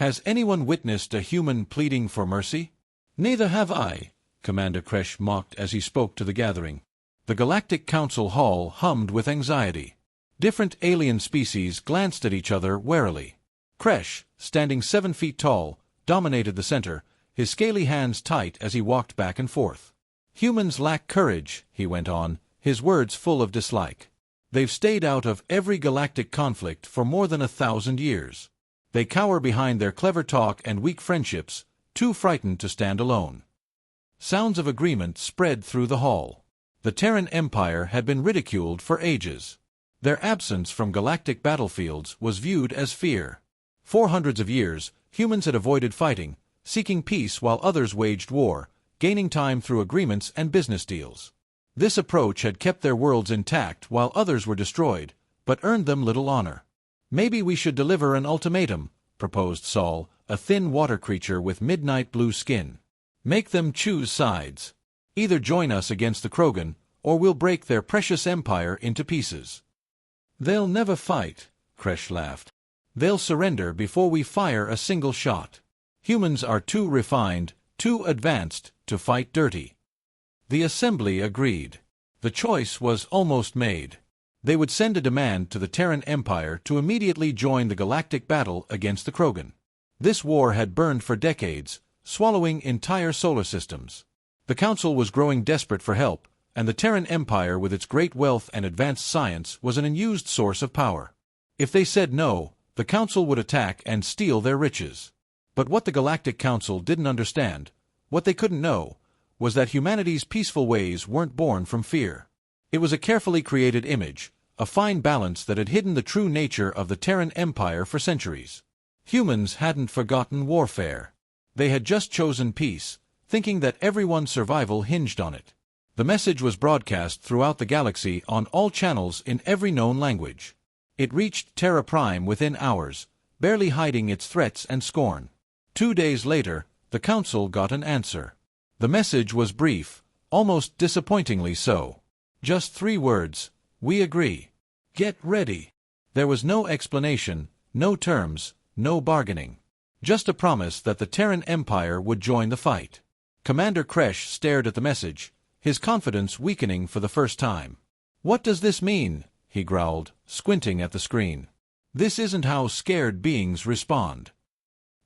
Has anyone witnessed a human pleading for mercy? Neither have I, Commander Kresh mocked as he spoke to the gathering. The Galactic Council hall hummed with anxiety. Different alien species glanced at each other warily. Kresh, standing 7 feet tall, dominated the center, his scaly hands tight as he walked back and forth. Humans lack courage, he went on, his words full of dislike. They've stayed out of every galactic conflict for more than 1,000 years. They cower behind their clever talk and weak friendships, too frightened to stand alone. Sounds of agreement spread through the hall. The Terran Empire had been ridiculed for ages. Their absence from galactic battlefields was viewed as fear. For hundreds of years, humans had avoided fighting, seeking peace while others waged war, gaining time through agreements and business deals. This approach had kept their worlds intact while others were destroyed, but earned them little honor. Maybe we should deliver an ultimatum, proposed Sol, a thin water creature with midnight blue skin. Make them choose sides. Either join us against the Krogan, or we'll break their precious empire into pieces. They'll never fight, Kresh laughed. They'll surrender before we fire a single shot. Humans are too refined, too advanced, to fight dirty. The assembly agreed. The choice was almost made. They would send a demand to the Terran Empire to immediately join the galactic battle against the Krogan. This war had burned for decades, swallowing entire solar systems. The Council was growing desperate for help, and the Terran Empire with its great wealth and advanced science was an unused source of power. If they said no, the Council would attack and steal their riches. But what the Galactic Council didn't understand, what they couldn't know, was that humanity's peaceful ways weren't born from fear. It was a carefully created image, a fine balance that had hidden the true nature of the Terran Empire for centuries. Humans hadn't forgotten warfare. They had just chosen peace, thinking that everyone's survival hinged on it. The message was broadcast throughout the galaxy on all channels in every known language. It reached Terra Prime within hours, barely hiding its threats and scorn. 2 days later, the Council got an answer. The message was brief, almost disappointingly so. Just 3 words: we agree. Get ready. There was no explanation, no terms, no bargaining. Just a promise that the Terran Empire would join the fight. Commander Kresh stared at the message, his confidence weakening for the first time. What does this mean? He growled, squinting at the screen. This isn't how scared beings respond.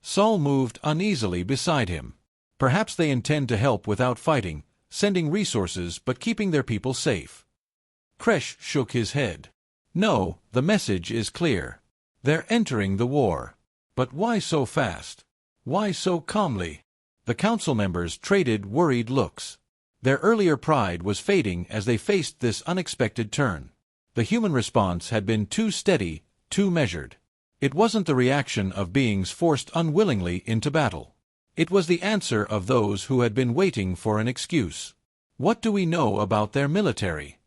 Sol moved uneasily beside him. Perhaps they intend to help without fighting, sending resources but keeping their people safe. Kresh shook his head. No, the message is clear. They're entering the war. But why so fast? Why so calmly? The Council members traded worried looks. Their earlier pride was fading as they faced this unexpected turn. The human response had been too steady, too measured. It wasn't the reaction of beings forced unwillingly into battle. It was the answer of those who had been waiting for an excuse. What do we know about their military?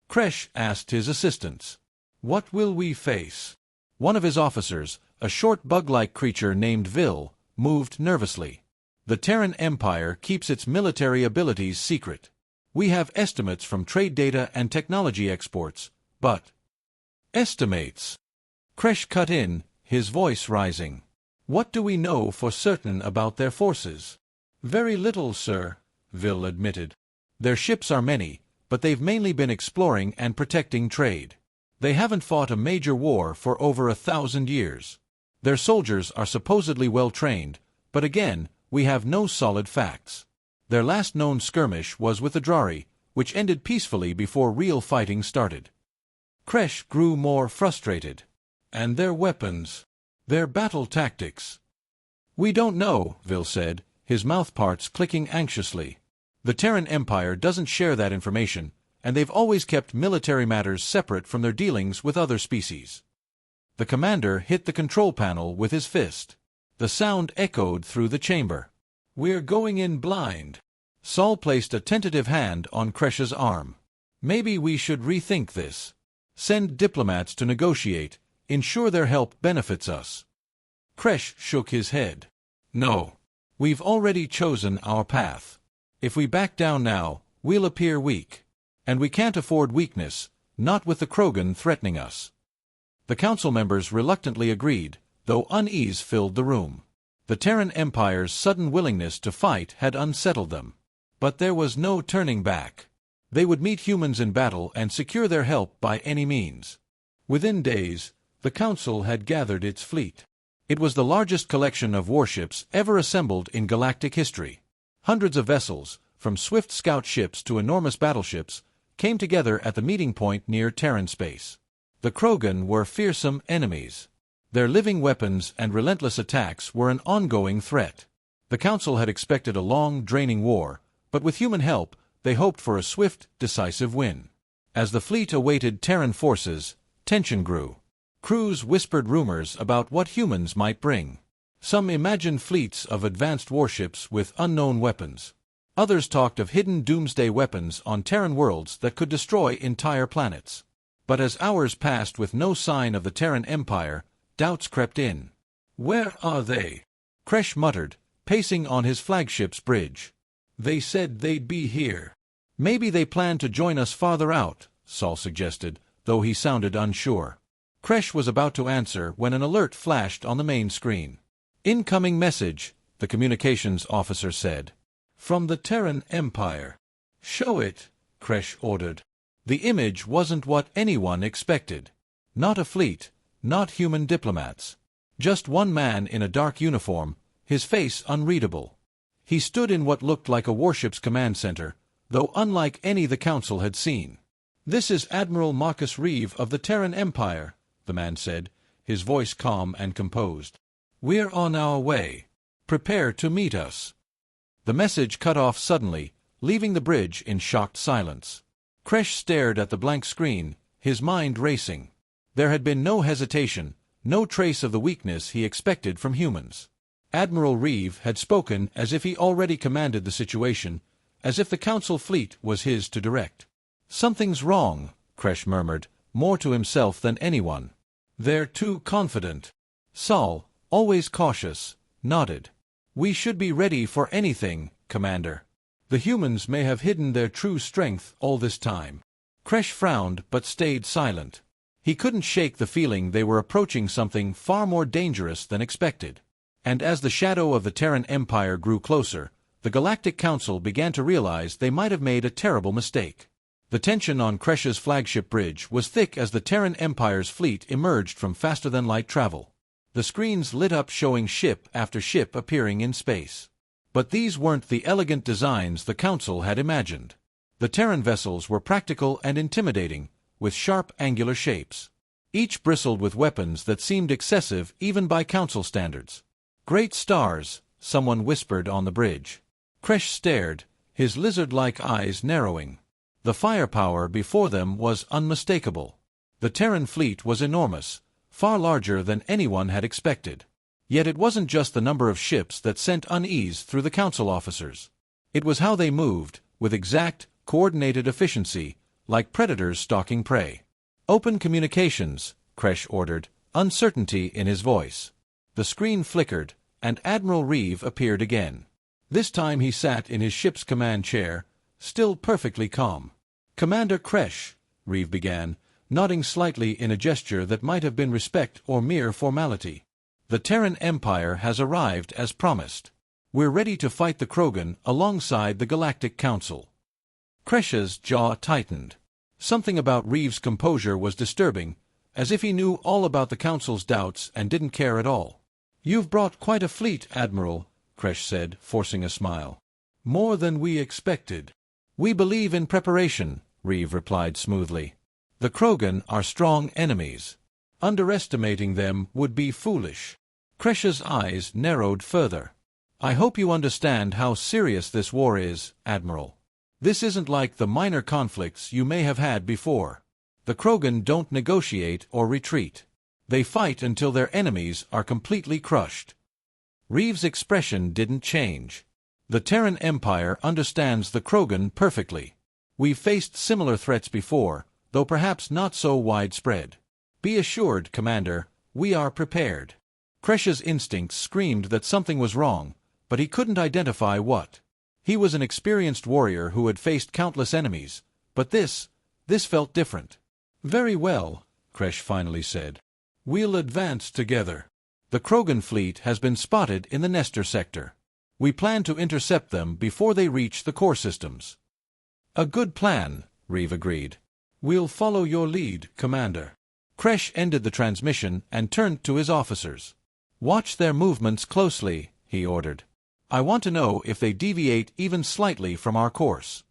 Kresh asked his assistants. What will we face? One of his officers, a short bug-like creature named Vil, moved nervously. The Terran Empire keeps its military abilities secret. We have estimates from trade data and technology exports, but... Estimates? Kresh cut in, his voice rising. What do we know for certain about their forces? Very little, sir, Vil admitted. Their ships are many, but they've mainly been exploring and protecting trade. They haven't fought a major war for over 1,000 years. Their soldiers are supposedly well-trained, but again, we have no solid facts. Their last known skirmish was with the Drari, which ended peacefully before real fighting started. Kresh grew more frustrated. And their weapons? Their battle tactics? We don't know, Vil said, his mouthparts clicking anxiously. The Terran Empire doesn't share that information, and they've always kept military matters separate from their dealings with other species. The commander hit the control panel with his fist. The sound echoed through the chamber. We're going in blind. Sol placed a tentative hand on Kresh's arm. Maybe we should rethink this. Send diplomats to negotiate, ensure their help benefits us. Kresh shook his head. No. We've already chosen our path. If we back down now, we'll appear weak. And we can't afford weakness, not with the Krogan threatening us. The council members reluctantly agreed, though unease filled the room. The Terran Empire's sudden willingness to fight had unsettled them. But there was no turning back. They would meet humans in battle and secure their help by any means. Within days, the Council had gathered its fleet. It was the largest collection of warships ever assembled in galactic history. Hundreds of vessels, from swift scout ships to enormous battleships, came together at the meeting point near Terran space. The Krogan were fearsome enemies. Their living weapons and relentless attacks were an ongoing threat. The Council had expected a long, draining war, but with human help, they hoped for a swift, decisive win. As the fleet awaited Terran forces, tension grew. Crews whispered rumors about what humans might bring. Some imagined fleets of advanced warships with unknown weapons. Others talked of hidden doomsday weapons on Terran worlds that could destroy entire planets. But as hours passed with no sign of the Terran Empire, doubts crept in. "Where are they?" Kresh muttered, pacing on his flagship's bridge. "They said they'd be here." "Maybe they plan to join us farther out," Saul suggested, though he sounded unsure. Kresh was about to answer when an alert flashed on the main screen. "Incoming message," the communications officer said. "From the Terran Empire." "Show it," Kresh ordered. The image wasn't what anyone expected. Not a fleet, not human diplomats. Just one man in a dark uniform, his face unreadable. He stood in what looked like a warship's command center, though unlike any the Council had seen. "This is Admiral Marcus Reeve of the Terran Empire," the man said, his voice calm and composed. "We're on our way. Prepare to meet us." The message cut off suddenly, leaving the bridge in shocked silence. Kresh stared at the blank screen, his mind racing. There had been no hesitation, no trace of the weakness he expected from humans. Admiral Reeve had spoken as if he already commanded the situation, as if the Council fleet was his to direct. "Something's wrong," Kresh murmured, more to himself than anyone. "They're too confident." Saul, always cautious, nodded. "We should be ready for anything, Commander. The humans may have hidden their true strength all this time." Kresh frowned but stayed silent. He couldn't shake the feeling they were approaching something far more dangerous than expected. And as the shadow of the Terran Empire grew closer, the Galactic Council began to realize they might have made a terrible mistake. The tension on Kresh's flagship bridge was thick as the Terran Empire's fleet emerged from faster-than-light travel. The screens lit up showing ship after ship appearing in space. But these weren't the elegant designs the Council had imagined. The Terran vessels were practical and intimidating, with sharp angular shapes. Each bristled with weapons that seemed excessive even by Council standards. "Great stars," someone whispered on the bridge. Kresh stared, his lizard-like eyes narrowing. The firepower before them was unmistakable. The Terran fleet was enormous, far larger than anyone had expected. Yet it wasn't just the number of ships that sent unease through the Council officers. It was how they moved, with exact, coordinated efficiency, like predators stalking prey. "Open communications," Kresh ordered, uncertainty in his voice. The screen flickered, and Admiral Reeve appeared again. This time he sat in his ship's command chair, still perfectly calm. "Commander Kresh," Reeve began, nodding slightly in a gesture that might have been respect or mere formality. "The Terran Empire has arrived as promised. We're ready to fight the Krogan alongside the Galactic Council." Kresh's jaw tightened. Something about Reeve's composure was disturbing, as if he knew all about the Council's doubts and didn't care at all. "You've brought quite a fleet, Admiral," Kresh said, forcing a smile. "More than we expected." "We believe in preparation," Reeve replied smoothly. "The Krogan are strong enemies. Underestimating them would be foolish." Kresh's eyes narrowed further. "I hope you understand how serious this war is, Admiral. This isn't like the minor conflicts you may have had before. The Krogan don't negotiate or retreat. They fight until their enemies are completely crushed." Reeve's expression didn't change. "The Terran Empire understands the Krogan perfectly. We've faced similar threats before, though perhaps not so widespread. Be assured, Commander, we are prepared." Kresh's instincts screamed that something was wrong, but he couldn't identify what. He was an experienced warrior who had faced countless enemies, but this felt different. "Very well," Kresh finally said. "We'll advance together." The Krogan fleet has been spotted in the Nestor sector. We plan to intercept them before they reach the core systems." "A good plan," Reeve agreed. "We'll follow your lead, Commander." Kresh ended the transmission and turned to his officers. "Watch their movements closely," he ordered. "I want to know if they deviate even slightly from our course."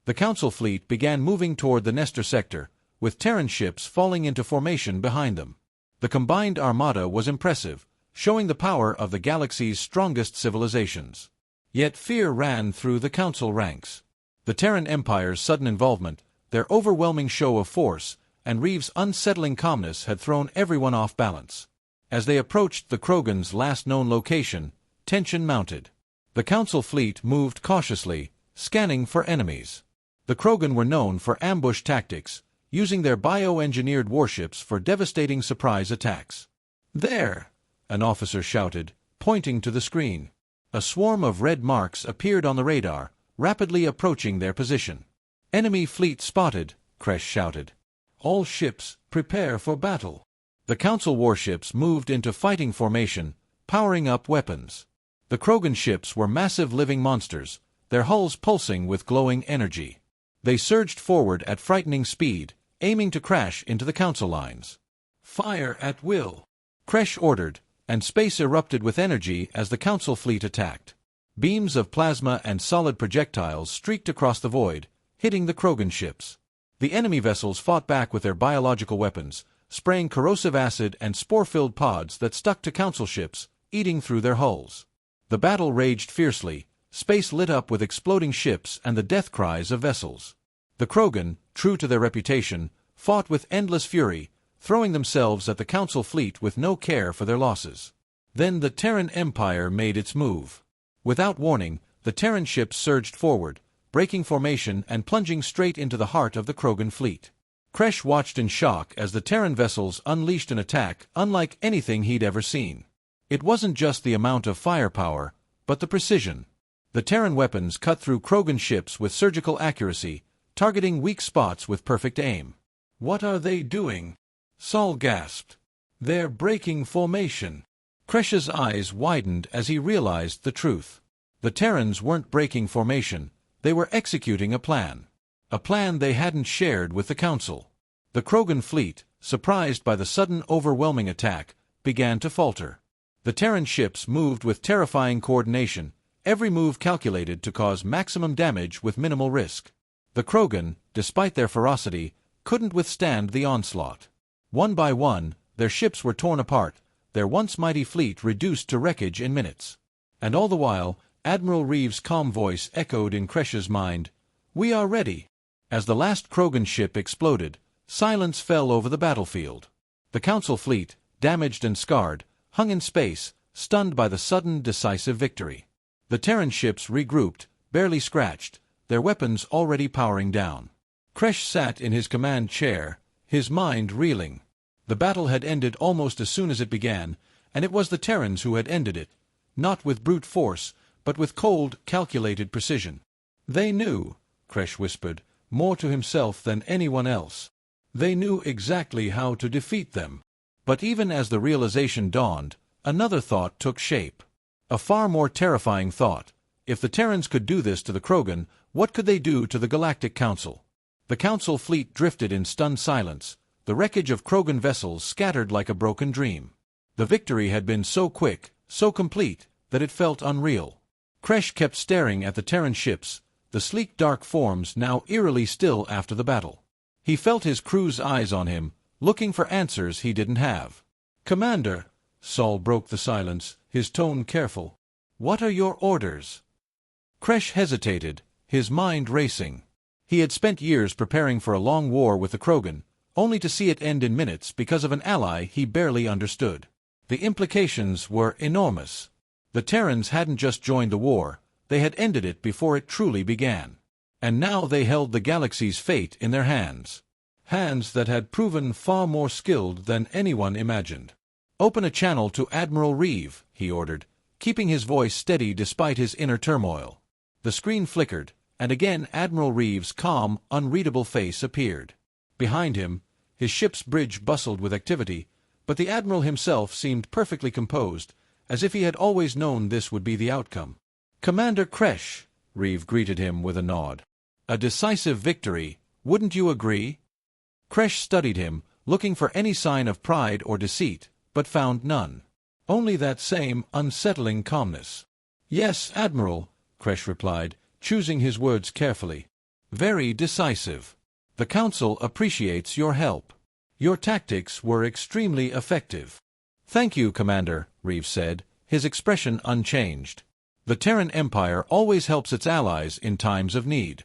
The Council fleet began moving toward the Nestor sector, with Terran ships falling into formation behind them. The combined armada was impressive, showing the power of the galaxy's strongest civilizations. Yet fear ran through the Council ranks. The Terran Empire's sudden involvement, their overwhelming show of force, and Reeve's unsettling calmness had thrown everyone off balance. As they approached the Krogan's last known location, tension mounted. The Council fleet moved cautiously, scanning for enemies. The Krogan were known for ambush tactics, using their bioengineered warships for devastating surprise attacks. "There!" an officer shouted, pointing to the screen. A swarm of red marks appeared on the radar, rapidly approaching their position. "Enemy fleet spotted," Kresh shouted. "All ships, prepare for battle." The Council warships moved into fighting formation, powering up weapons. The Krogan ships were massive living monsters, their hulls pulsing with glowing energy. They surged forward at frightening speed, aiming to crash into the Council lines. "Fire at will," Kresh ordered, and space erupted with energy as the Council fleet attacked. Beams of plasma and solid projectiles streaked across the void, hitting the Krogan ships. The enemy vessels fought back with their biological weapons, spraying corrosive acid and spore-filled pods that stuck to Council ships, eating through their hulls. The battle raged fiercely, space lit up with exploding ships and the death cries of vessels. The Krogan, true to their reputation, fought with endless fury, throwing themselves at the Council fleet with no care for their losses. Then the Terran Empire made its move. Without warning, the Terran ships surged forward, breaking formation and plunging straight into the heart of the Krogan fleet. Kresh watched in shock as the Terran vessels unleashed an attack unlike anything he'd ever seen. It wasn't just the amount of firepower, but the precision. The Terran weapons cut through Krogan ships with surgical accuracy, targeting weak spots with perfect aim. "What are they doing?" Saul gasped. "They're breaking formation." Kresh's eyes widened as he realized the truth. The Terrans weren't breaking formation, they were executing a plan. A plan they hadn't shared with the Council. The Krogan fleet, surprised by the sudden overwhelming attack, began to falter. The Terran ships moved with terrifying coordination, every move calculated to cause maximum damage with minimal risk. The Krogan, despite their ferocity, couldn't withstand the onslaught. One by one, their ships were torn apart, their once mighty fleet reduced to wreckage in minutes. And all the while, Admiral Reeve's calm voice echoed in Kresh's mind, "We are ready." As the last Krogan ship exploded, silence fell over the battlefield. The Council fleet, damaged and scarred, hung in space, stunned by the sudden, decisive victory. The Terran ships regrouped, barely scratched, their weapons already powering down. Kresh sat in his command chair, his mind reeling. The battle had ended almost as soon as it began, and it was the Terrans who had ended it, not with brute force, but with cold, calculated precision. "They knew," Kresh whispered, more to himself than anyone else. "They knew exactly how to defeat them." But even as the realization dawned, another thought took shape. A far more terrifying thought. If the Terrans could do this to the Krogan, what could they do to the Galactic Council? The Council fleet drifted in stunned silence, the wreckage of Krogan vessels scattered like a broken dream. The victory had been so quick, so complete, that it felt unreal. Kresh kept staring at the Terran ships, the sleek dark forms now eerily still after the battle. He felt his crew's eyes on him, looking for answers he didn't have. "Commander," Saul broke the silence, his tone careful. "What are your orders?" Kresh hesitated, his mind racing. He had spent years preparing for a long war with the Krogan, only to see it end in minutes because of an ally he barely understood. The implications were enormous. The Terrans hadn't just joined the war, they had ended it before it truly began. And now they held the galaxy's fate in their hands. Hands that had proven far more skilled than anyone imagined. "Open a channel to Admiral Reeve," he ordered, keeping his voice steady despite his inner turmoil. The screen flickered, and again Admiral Reeve's calm, unreadable face appeared. Behind him, his ship's bridge bustled with activity, But the Admiral himself seemed perfectly composed, as if he had always known this would be the outcome. "Commander Kresh," Reeve greeted him with a nod. "A decisive victory, wouldn't you agree?" Kresh studied him, looking for any sign of pride or deceit, but found none. Only that same unsettling calmness. "Yes, Admiral," Kresh replied, choosing his words carefully. "Very decisive. The Council appreciates your help. Your tactics were extremely effective." "Thank you, Commander," Reeve said, his expression unchanged. "The Terran Empire always helps its allies in times of need."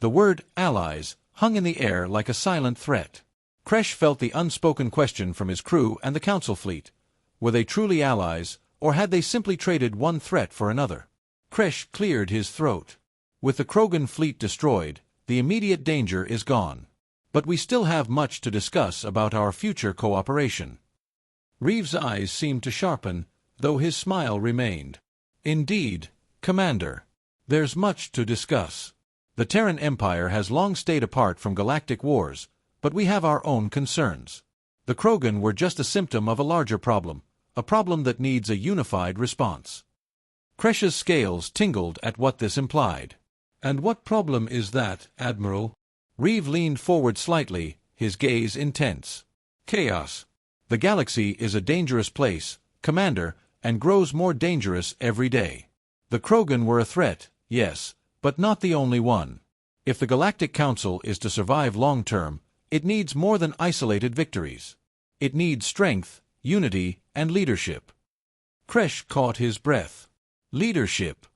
The word allies hung in the air like a silent threat. Kresh felt the unspoken question from his crew and the Council fleet. Were they truly allies, or had they simply traded one threat for another? Kresh cleared his throat. "With the Krogan fleet destroyed, the immediate danger is gone. But we still have much to discuss about our future cooperation." Reeve's eyes seemed to sharpen, though his smile remained. "Indeed, Commander. There's much to discuss. The Terran Empire has long stayed apart from galactic wars, but we have our own concerns. The Krogan were just a symptom of a larger problem, a problem that needs a unified response." Kresh's scales tingled at what this implied. "And what problem is that, Admiral?" Reeve leaned forward slightly, his gaze intense. "Chaos. The galaxy is a dangerous place, Commander, and grows more dangerous every day. The Krogan were a threat, yes, but not the only one. If the Galactic Council is to survive long-term, it needs more than isolated victories. It needs strength, unity, and leadership." Kresh caught his breath. Leadership.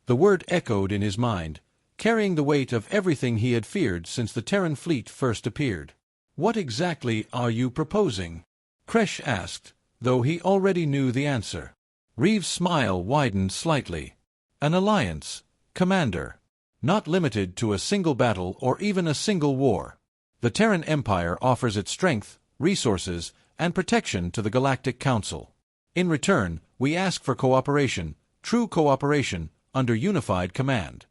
The word echoed in his mind, carrying the weight of everything he had feared since the Terran fleet first appeared. "What exactly are you proposing?" Kresh asked, though he already knew the answer. Reeve's smile widened slightly. "An alliance, Commander. Not limited to a single battle or even a single war. The Terran Empire offers its strength, resources, and protection to the Galactic Council. In return, we ask for cooperation, true cooperation, under unified command."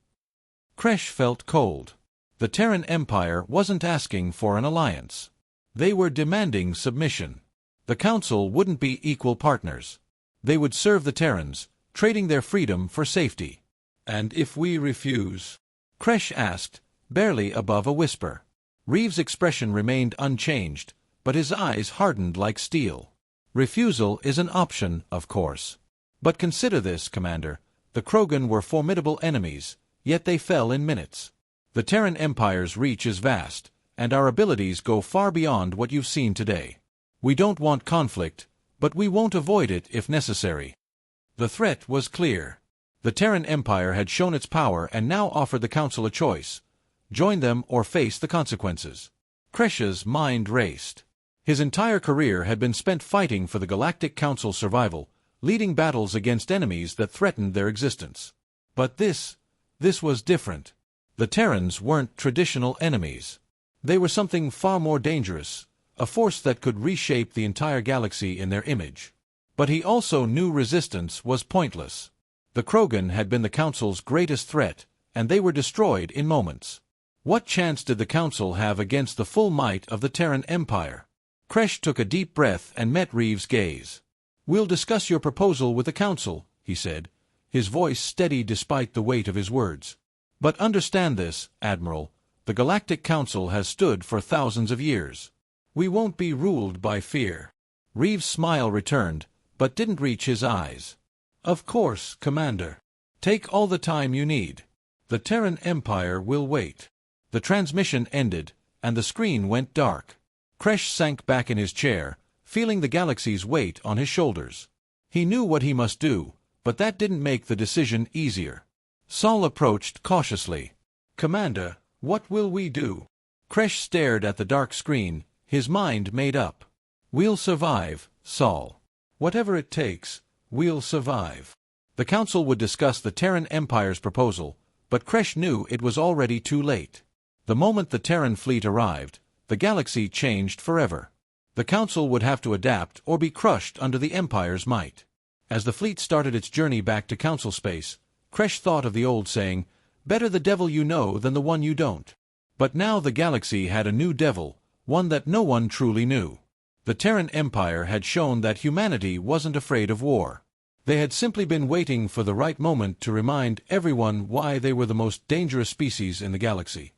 Kresh felt cold. The Terran Empire wasn't asking for an alliance. They were demanding submission. The Council wouldn't be equal partners. They would serve the Terrans, trading their freedom for safety. "And if we refuse?" Kresh asked, barely above a whisper. Reeve's expression remained unchanged, but his eyes hardened like steel. "Refusal is an option, of course. But consider this, Commander. The Krogan were formidable enemies, yet they fell in minutes. The Terran Empire's reach is vast, and our abilities go far beyond what you've seen today. We don't want conflict, but we won't avoid it if necessary." The threat was clear. The Terran Empire had shown its power and now offered the Council a choice: join them or face the consequences. Kresh's mind raced. His entire career had been spent fighting for the Galactic Council's survival, leading battles against enemies that threatened their existence. But this was different. The Terrans weren't traditional enemies. They were something far more dangerous, a force that could reshape the entire galaxy in their image. But he also knew resistance was pointless. The Krogan had been the Council's greatest threat, and they were destroyed in moments. What chance did the Council have against the full might of the Terran Empire? Kresh took a deep breath and met Reeve's gaze. "We'll discuss your proposal with the Council," he said, his voice steady despite the weight of his words. "But understand this, Admiral, the Galactic Council has stood for thousands of years. We won't be ruled by fear." Reeve's smile returned, but didn't reach his eyes. "Of course, Commander. Take all the time you need. The Terran Empire will wait." The transmission ended, and the screen went dark. Kresh sank back in his chair, feeling the galaxy's weight on his shoulders. He knew what he must do, but that didn't make the decision easier. Saul approached cautiously. "Commander, what will we do?" Kresh stared at the dark screen, his mind made up. "We'll survive, Saul. Whatever it takes, we'll survive." The Council would discuss the Terran Empire's proposal, but Kresh knew it was already too late. The moment the Terran fleet arrived, the galaxy changed forever. The Council would have to adapt or be crushed under the Empire's might. As the fleet started its journey back to Council space, Kresh thought of the old saying, "Better the devil you know than the one you don't." But now the galaxy had a new devil, one that no one truly knew. The Terran Empire had shown that humanity wasn't afraid of war. They had simply been waiting for the right moment to remind everyone why they were the most dangerous species in the galaxy.